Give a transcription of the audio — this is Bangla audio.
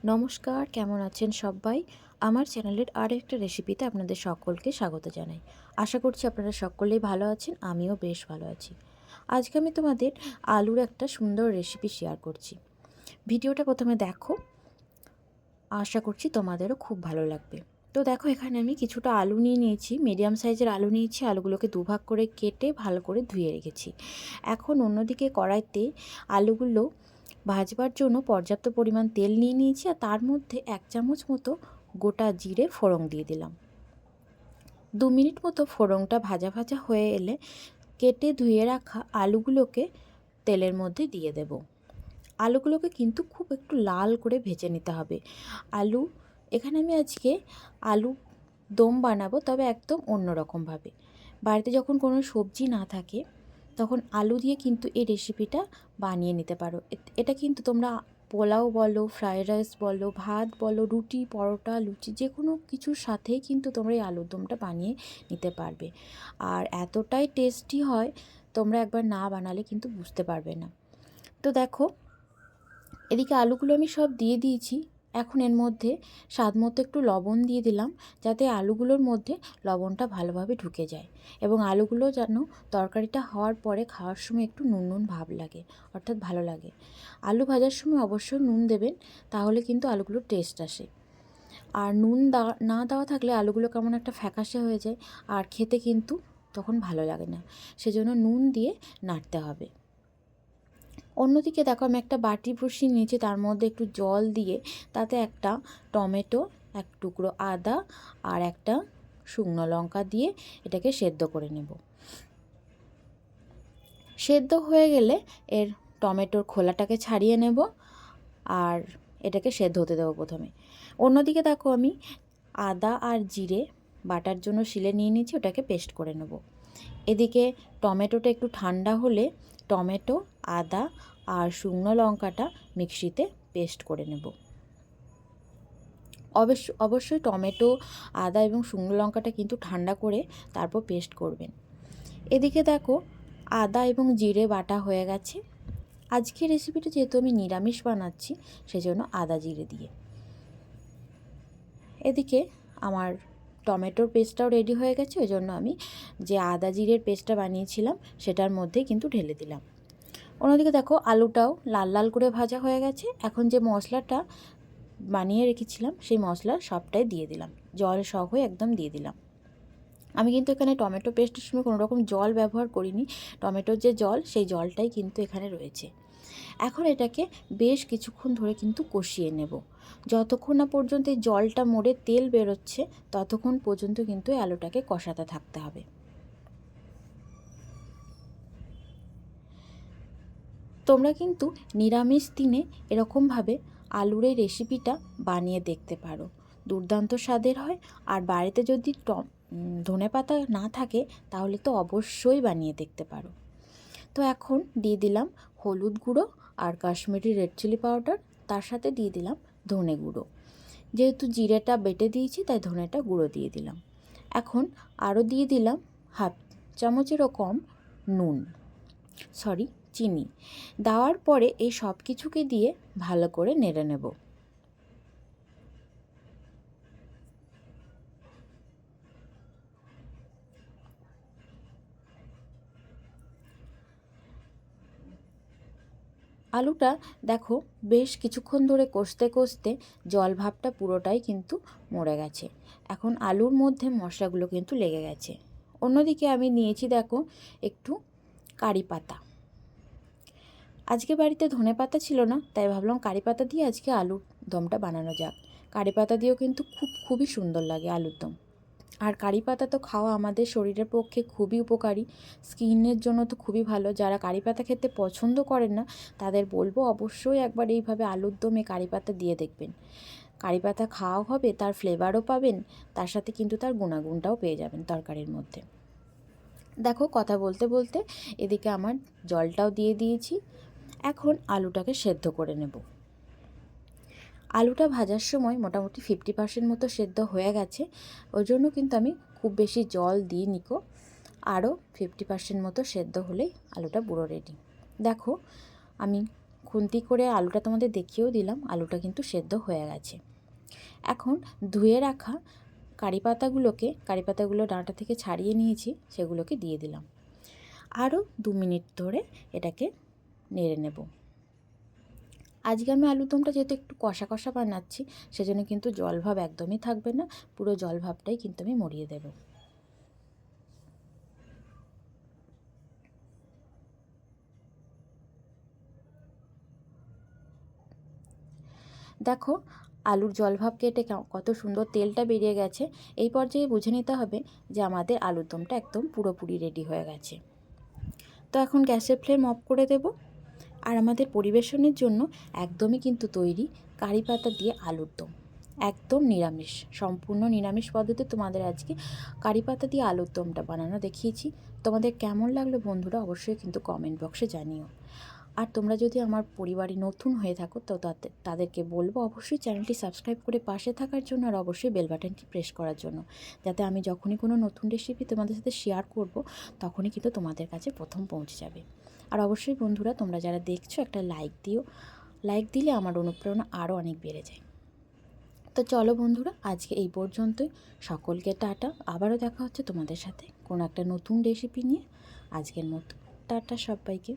নমস্কার, কেমন আছেন সবাই? আমার চ্যানেলের আরেকটা রেসিপিতে আপনাদের সকলকে স্বাগত জানাই। আশা করছি আপনারা সকলেই ভালো আছেন, আমিও বেশ ভালো আছি। আজকে আমি তোমাদের আলুর একটা সুন্দর রেসিপি শেয়ার করছি। ভিডিওটা প্রথমে দেখো, আশা করছি তোমাদেরও খুব ভালো লাগবে। তো দেখো, এখানে আমি কিছুটা আলু নিয়ে নিয়েছি, মিডিয়াম সাইজের আলু নিয়েছি। আলুগুলোকে দুভাগ করে কেটে ভালো করে ধুয়ে রেখেছি। এখন অন্যদিকে কড়াইতে আলুগুলো ভাজবার জন্য পর্যাপ্ত পরিমাণ তেল নিয়ে নিয়েছি, আর তার মধ্যে 1 চামচ মতো গোটা জিরে ফোড়ন দিয়ে দিলাম। 2 মিনিট মতো ফোড়নটা ভাজা ভাজা হয়ে এলে কেটে ধুয়ে রাখা আলুগুলোকে তেলের মধ্যে দিয়ে দেব। আলুগুলোকে কিন্তু খুব একটু লাল করে ভেজে নিতে হবে। এখানে আমি আজকে আলু দম বানাবো, তবে একদম অন্য রকমভাবে। বাড়িতে যখন কোনো সবজি না থাকে তখন আলু দিয়ে কিন্তু এই রেসিপিটা বানিয়ে নিতে পারো। এটা কিন্তু তোমরা পোলাও বলো, ফ্রায়েড রাইস বলো, ভাত বলো, রুটি, পরোটা, লুচি, যে কোনো কিছুর সাথেই কিন্তু তোমরা এই আলুর দমটা বানিয়ে নিতে পারবে। আর এতটাই টেস্টি হয়, তোমরা একবার না বানালে কিন্তু বুঝতে পারবে না। তো দেখো, এদিকে আলুগুলো আমি সব দিয়ে দিয়েছি। এখন এর মধ্যে স্বাদ মতো একটু লবণ দিয়ে দিলাম, যাতে আলুগুলোর মধ্যে লবণটা ভালোভাবে ঢুকে যায় এবং আলুগুলো যেন তরকারিটা হওয়ার পরে খাওয়ার সময় একটু নুন নুন ভাব লাগে, অর্থাৎ ভালো লাগে। আলু ভাজার সময় অবশ্যই নুন দেবেন, তাহলে কিন্তু আলুগুলোর টেস্ট আসে। আর নুন না দেওয়া থাকলে আলুগুলো কেমন একটা ফ্যাকাশে হয়ে যায়, আর খেতে কিন্তু তখন ভালো লাগে না। সেজন্য নুন দিয়ে নাড়তে হবে। অন্যদিকে দেখো, আমি একটা বাটি বসিয়ে নিয়েছি, তার মধ্যে একটু জল দিয়ে তাতে একটা টমেটো, এক টুকরো আদা আর একটা শুকনো লঙ্কা দিয়ে এটাকে সেদ্ধ করে নেব। সেদ্ধ হয়ে গেলে এর টমেটোর খোলাটাকে ছাড়িয়ে নেব আর এটাকে সেদ্ধ হতে দেবো প্রথমে। অন্যদিকে দেখো, আমি আদা আর জিরে বাটার জন্য শিলে নিয়ে নিয়েছি, ওটাকে পেস্ট করে নেব। এদিকে টমেটোটা একটু ঠান্ডা হলে টমেটো, আদা আর শুকনো লঙ্কাটা মিক্সিতে পেস্ট করে নেব। অবশ্যই টমেটো, আদা এবং শুকনো লঙ্কাটা কিন্তু ঠান্ডা করে তারপর পেস্ট করবেন। এদিকে দেখো, আদা এবং জিরে বাটা হয়ে গেছে। আজকের রেসিপিটা যেহেতু আমি নিরামিষ বানাচ্ছি, সেজন্য আদা জিরে দিয়ে। এদিকে আমার টমেটোর পেস্টটাও রেডি হয়ে গেছে, ওই জন্য আমি যে আদা জিরের পেস্টটা বানিয়েছিলাম সেটার মধ্যে কিন্তু ঢেলে দিলাম। অন্যদিকে দেখো, আলুটাও লাল লাল করে ভাজা হয়ে গেছে। এখন যে মশলাটা বানিয়ে রেখেছিলাম সেই মশলা সবটাই দিয়ে দিলাম, জল সহ একদম দিয়ে দিলাম। আমি কিন্তু এখানে টমেটো পেস্টের সময় কোনো রকম জল ব্যবহার করিনি, টমেটোর যে জল সেই জলটাই কিন্তু এখানে রয়েছে। এখন এটাকে বেশ কিছুক্ষণ ধরে কিন্তু কষিয়ে নেব। যতক্ষণ না পর্যন্ত এই জলটা মরে তেল বেরোচ্ছে, ততক্ষণ পর্যন্ত কিন্তু এই আলুটাকে কষাতে থাকতে হবে। তোমরা কিন্তু নিরামিষ দিনে এরকমভাবে আলুর এই রেসিপিটা বানিয়ে দেখতে পারো, দুর্দান্ত স্বাদের হয়। আর বাড়িতে যদি ধনেপাতা না থাকে তাহলে তো অবশ্যই বানিয়ে দেখতে পারো। তো এখন দিয়ে দিলাম হলুদ গুঁড়ো আর কাশ্মীরি রেড চিলি পাউডার, তার সাথে দিয়ে দিলাম ধনে গুঁড়ো। যেহেতু জিরেটা বেটে দিয়েছি তাই ধনেটা গুঁড়ো দিয়ে দিলাম। এখন আরও দিয়ে দিলাম হাফ চামচেরও কম নুন, চিনি। দেওয়ার পরে এই সব কিছুকে দিয়ে ভালো করে নেড়ে নেব। আলুটা দেখো, বেশ কিছুক্ষণ ধরে কষতে কষতে জল ভাবটা পুরোটাই কিন্তু মরে গেছে। এখন আলুর মধ্যে মশলাগুলো কিন্তু লেগে গেছে। অন্যদিকে আমি নিয়েছি দেখো একটু কারি পাতা। আজকে বাড়িতে ধনেপাতা ছিল না, তাই ভাবলাম কারি পাতা দিয়ে আজকে আলুর দমটা বানানো যাক। কারি পাতা দিয়েও কিন্তু খুবই সুন্দর লাগে আলুর দম। আর কারি পাতা তো খাওয়া আমাদের শরীরের পক্ষে খুবই উপকারী, স্কিনের জন্য তো খুবই ভালো। যারা কারি পাতা খেতে পছন্দ করেন না, তাদের বলবো অবশ্যই একবার এইভাবে আলুর দমে কারি পাতা দিয়ে দেখবেন। কারি পাতা খাওয়াও হবে, তার ফ্লেভারও পাবেন, তার সাথে কিন্তু তার গুণাগুণটাও পেয়ে যাবেন তরকারির মধ্যে। দেখো, কথা বলতে বলতে এদিকে আমার জলটাও দিয়ে দিয়েছি। এখন আলুটাকে সেদ্ধ করে নেব। আলুটা ভাজার সময় মোটামুটি 50% মতো সেদ্ধ হয়ে গেছে, ওই জন্য কিন্তু আমি খুব বেশি জল দিইনি। আরও 50% মতো সেদ্ধ হলেই আলুটা পুরো রেডি। দেখো, আমি খুন্তি করে আলুটা তোমাদের দেখিয়েও দিলাম, আলুটা কিন্তু সেদ্ধ হয়ে গেছে। এখন ধুয়ে রাখা কারি পাতাগুলো ডাঁটা থেকে ছাড়িয়ে নিয়েছি, সেগুলোকে দিয়ে দিলাম। আরও 2 মিনিট ধরে এটাকে নেড়ে নেব। আজকে আমি আলুর দমটা যেহেতু একটু কষা কষা বানাচ্ছি, সেজন্য কিন্তু জলভাব একদমই থাকবে না, পুরো জলভাবটাই কিন্তু আমি মরিয়ে দেব। দেখো আলুর জলভাব কেটে কত সুন্দর তেলটা বেরিয়ে গেছে। এই পর্যায়ে বুঝে নিতে হবে যে আমাদের আলুর দমটা একদম পুরোপুরি রেডি হয়ে গেছে। তো এখন গ্যাসের ফ্লেম অফ করে দেব। আর আমাদের পরিবেশনের জন্য একদমই কিন্তু তৈরি কারি পাতা দিয়ে আলুর দম, একদম নিরামিষ, সম্পূর্ণ নিরামিষ পদ্ধতি তোমাদের আজকে কারি পাতা দিয়ে আলুর দমটা বানানো দেখিয়েছি। তোমাদের কেমন লাগলো বন্ধুরা অবশ্যই কিন্তু কমেন্ট বক্সে জানিও। আর তোমরা যদি আমার পরিবারে নতুন হয়ে থাকো তো তাদেরকে বলবো অবশ্যই চ্যানেলটি সাবস্ক্রাইব করে পাশে থাকার জন্য, আর অবশ্যই বেল বাটনটি প্রেস করার জন্য, যাতে আমি যখনই কোনো নতুন রেসিপি তোমাদের সাথে শেয়ার করব তখনই কিন্তু তোমাদের কাছে প্রথম পৌঁছে যাবে। আর অবশ্যই বন্ধুরা তোমরা যারা দেখছো একটা লাইক দিও, লাইক দিলে আমার অনুপ্রেরণা আরও অনেক বেড়ে যায়। তো চলো বন্ধুরা আজকে এই পর্যন্তই, সকলকে টাটা। আবারও দেখা হচ্ছে তোমাদের সাথে কোনো একটা নতুন রেসিপি নিয়ে। আজকের মতো টাটা সবাইকে।